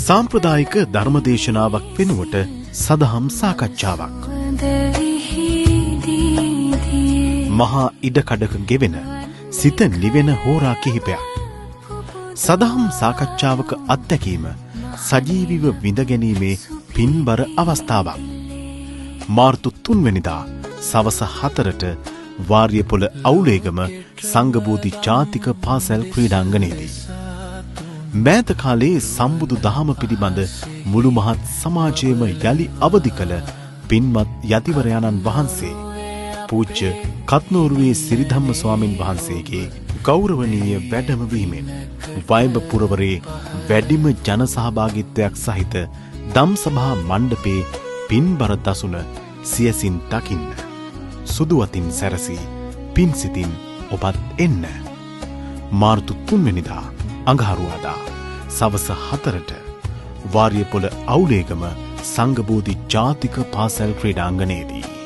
සාම්ප්‍රදායික ධර්මදේශනාවක් වෙනුවට සදහම් සාකච්ඡාවක්. මහා ඉඩකඩක ගෙවෙන සිත නිවෙන හෝරා කිහිපයක්. සදහම් සාකච්ඡාවක අත්දැකීම සජීවීව විඳගැනීමේ පින්බර අවස්ථාවක්. මාර්තු 3 වෙනිදා සවස 4ට වාරියපොළ අවුලේගම සංඝබෝධි ජාතික පාසල් ක්‍රීඩාංගණයේදී මෑත කාලයේ සම්බුදු දහම පිළිබඳ මුළු මහත් සමාජයේම යලි අවදි කළ පින්වත් යතිවරයාණන් වහන්සේ පූජ්‍ය කත්නෝරුවේ සිරිධම්ම ස්වාමින් වහන්සේගේ ගෞරවනීය වැඩමවීමෙන් වයඹ පුරවරේ වැඩිම ජන සහභාගීත්වයක් සහිත දම්සභා මණ්ඩපේ පින්බර දසුන සියසින් දකින්න සුදු අතින් සැරසී පින් සිතින් ඔබත් එන්න. මාර්තු 3 වෙනිදා අඟහරුවාදා සවස 4ට වාරියපොළ අවුලේගම සංඝබෝධි ජාතික පාසල් ක්‍රීඩාංගණයේදී